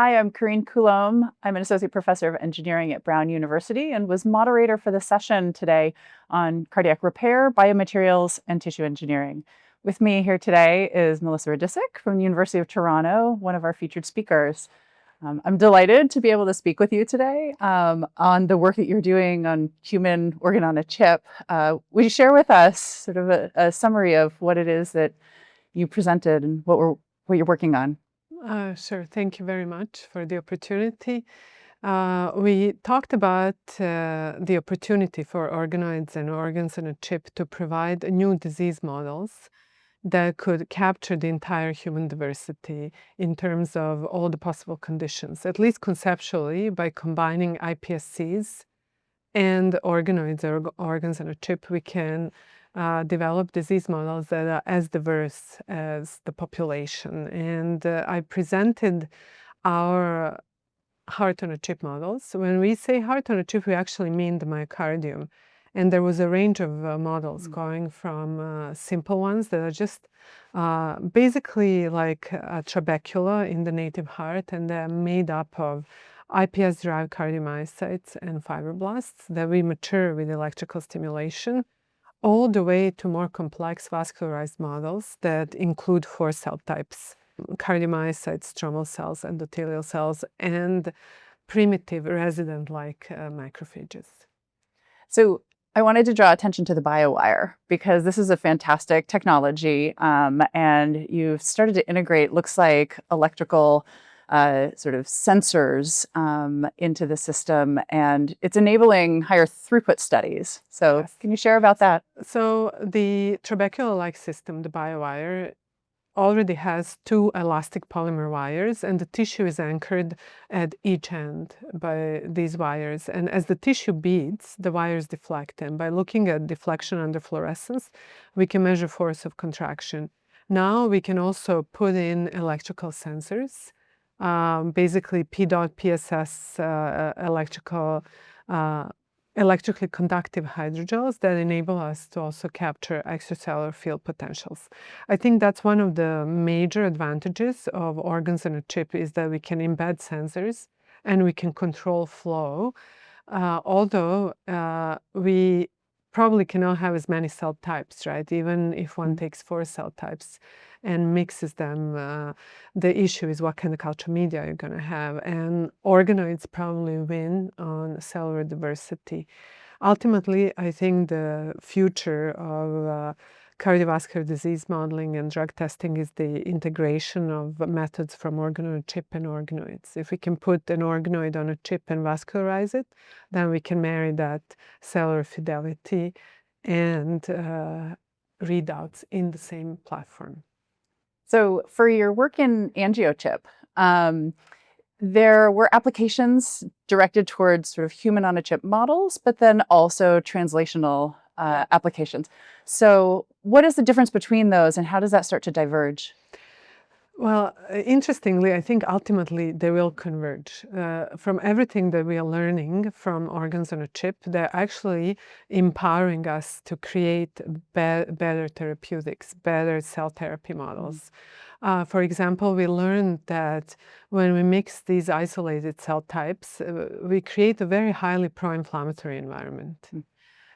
Hi, I'm Kareen Coulombe. I'm an associate professor of engineering at Brown University and was moderator for the session today on cardiac repair, biomaterials, and tissue engineering. With me here today is Milica Radisic from the University of Toronto, one of our featured speakers. I'm delighted to be able to speak with you today on the work that you're doing on human organ on a chip. Would you share with us sort of a summary of what it is that you presented and what you're working on? Sure. Thank you very much for the opportunity. We talked about the opportunity for organoids and organs on a chip to provide new disease models that could capture the entire human diversity in terms of all the possible conditions, at least conceptually, by combining iPSCs and organoids or organs on a chip. We can develop disease models that are as diverse as the population. And I presented our heart on a chip models. When we say heart on a chip, we actually mean the myocardium. And there was a range of models going from simple ones that are just basically like a trabecula in the native heart, and they're made up of iPS-derived cardiomyocytes and fibroblasts that we mature with electrical stimulation, all the way to more complex vascularized models that include 4 cell types: cardiomyocytes, stromal cells, endothelial cells, and primitive resident-like macrophages. So I wanted to draw attention to the BioWire because this is a fantastic technology, and you've started to integrate, looks like, electrical sort of sensors into the system, and it's enabling higher throughput studies. So Yes. can you share about that? So the trabecular-like system, the BioWire, already has 2 elastic polymer wires, and the tissue is anchored at each end by these wires. And as the tissue beats, the wires deflect. And by looking at deflection under fluorescence, we can measure force of contraction. Now we can also put in electrical sensors, basically PDOT, PSS, electrically conductive hydrogels that enable us to also capture extracellular field potentials. I think that's one of the major advantages of organs on a chip, is that we can embed sensors and we can control flow, although we probably cannot have as many cell types, right? Even if one takes 4 cell types and mixes them, the issue is what kind of culture media you're going to have. And organoids probably win on cellular diversity. Ultimately, I think the future of cardiovascular disease modeling and drug testing is the integration of methods from organ on a chip and organoids. If we can put an organoid on a chip and vascularize it, then we can marry that cellular fidelity and readouts in the same platform. So for your work in angiochip, there were applications directed towards sort of human on a chip models, but then also translational applications. So what is the difference between those, and how does that start to diverge? Well, interestingly, I think ultimately they will converge. From everything that we are learning from organs on a chip, they're actually empowering us to create better therapeutics, better cell therapy models. For example, we learned that when we mix these isolated cell types, we create a very highly pro-inflammatory environment.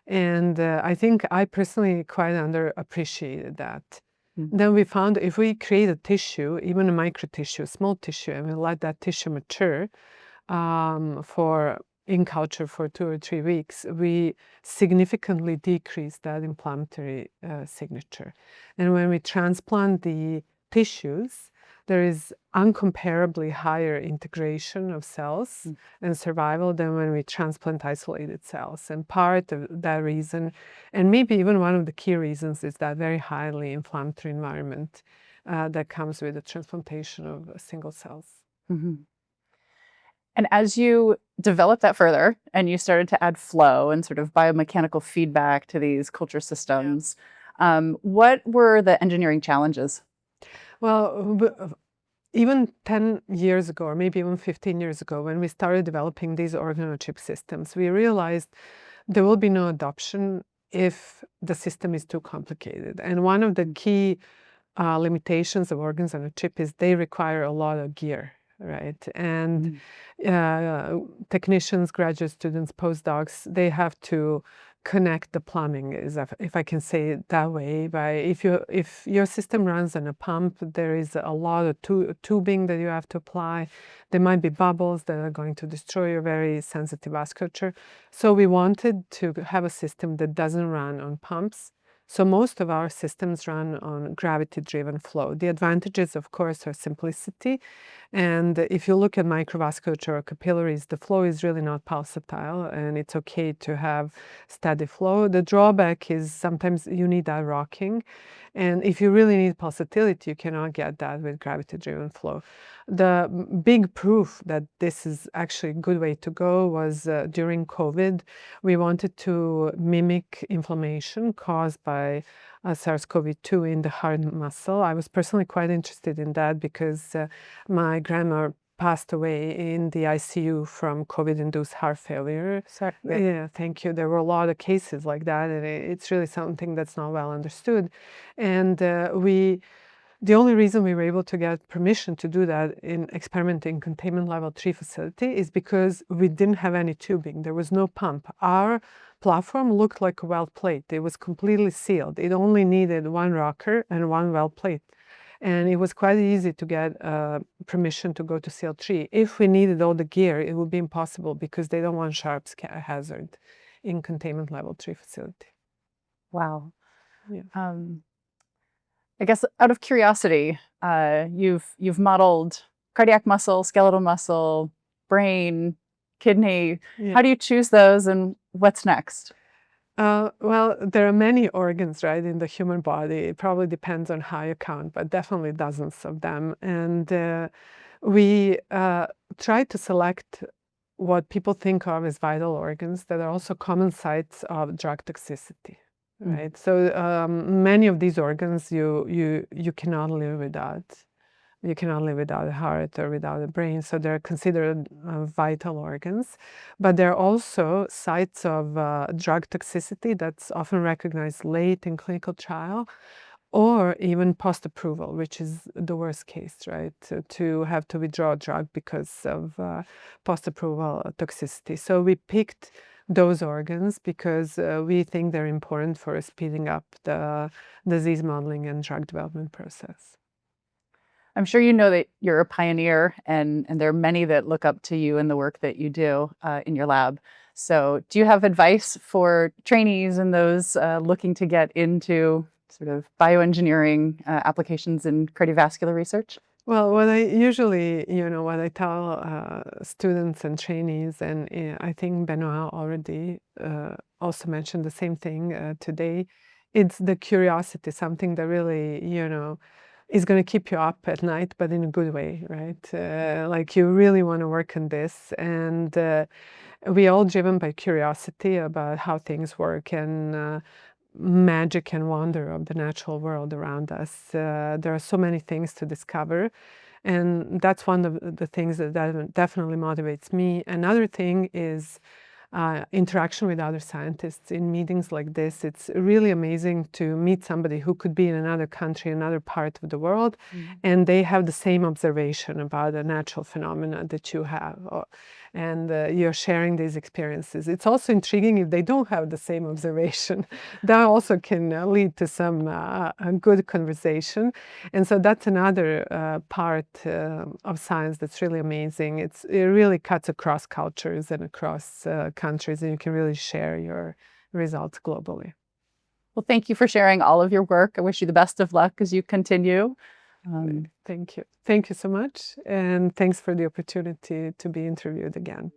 And I think I personally quite underappreciated that. Then we found if we create a tissue, even a microtissue, a small tissue, and we let that tissue mature in culture for 2 or 3 weeks, we significantly decrease that inflammatory signature. And when we transplant the tissues, there is incomparably higher integration of cells and survival than when we transplant isolated cells. And part of that reason, and maybe even one of the key reasons, is that very highly inflammatory environment that comes with the transplantation of single cells. And as you developed that further and you started to add flow and sort of biomechanical feedback to these culture systems, what were the engineering challenges? Well, even 10 years ago, or maybe even 15 years ago, when we started developing these organ-on-a-chip systems, we realized there will be no adoption if the system is too complicated. And one of the key limitations of organs on a chip is they require a lot of gear. right? And technicians, graduate students, postdocs, they have to connect the plumbing, if I can say it that way. If your system runs on a pump, there is a lot of tubing that you have to apply. There might be bubbles that are going to destroy your very sensitive vasculature. So we wanted to have a system that doesn't run on pumps. So most of our systems run on gravity-driven flow. The advantages, of course, are simplicity. And if you look at microvasculature or capillaries, the flow is really not pulsatile, and it's okay to have steady flow. The drawback is sometimes you need that rocking. And if you really need pulsatility, you cannot get that with gravity-driven flow. The big proof that this is actually a good way to go was during COVID. We wanted to mimic inflammation caused by SARS-CoV-2 in the heart muscle. I was personally quite interested in that because my grandma passed away in the ICU from COVID-induced heart failure. Sorry. Yeah, thank you. There were a lot of cases like that, and it's really something that's not well understood. And the only reason we were able to get permission to do that in experimenting containment level 3 facility is because we didn't have any tubing. There was no pump. Our platform looked like a weld plate. It was completely sealed. It only needed one rocker and one weld plate. And it was quite easy to get permission to go to CL3. If we needed all the gear, it would be impossible because they don't want sharps hazard in containment level 3 facility. Wow. Yeah. I guess out of curiosity, you've modeled cardiac muscle, skeletal muscle, brain, kidney. Yeah. How do you choose those, and what's next? Well, there are many organs, right, in the human body. It probably depends on how you count, but definitely dozens of them. And we try to select what people think of as vital organs that are also common sites of drug toxicity, right? So many of these organs you cannot live without. You cannot live without a heart or without a brain, so they're considered vital organs. But they're also sites of drug toxicity that's often recognized late in clinical trial, or even post-approval, which is the worst case, right? To have to withdraw a drug because of post-approval toxicity. So we picked those organs because we think they're important for speeding up the disease modeling and drug development process. I'm sure you know that you're a pioneer, and there are many that look up to you and the work that you do in your lab. So do you have advice for trainees and those looking to get into sort of bioengineering applications in cardiovascular research? Well, what I usually, what I tell students and trainees, and I think Benoit already also mentioned the same thing today, it's the curiosity, something that really, is going to keep you up at night, but in a good way, right? Like you really want to work on this, and we're all driven by curiosity about how things work and magic and wonder of the natural world around us. There are so many things to discover, and that's one of the things that definitely motivates me. Another thing is interaction with other scientists in meetings like this. It's really amazing to meet somebody who could be in another country, another part of the world, and they have the same observation about a natural phenomena that you have. And you're sharing these experiences. It's also intriguing if they don't have the same observation. That also can lead to some good conversation. And so that's another part of science that's really amazing. It really cuts across cultures and across countries, and you can really share your results globally. Well, thank you for sharing all of your work. I wish you the best of luck as you continue. Thank you. Thank you so much. And thanks for the opportunity to be interviewed again.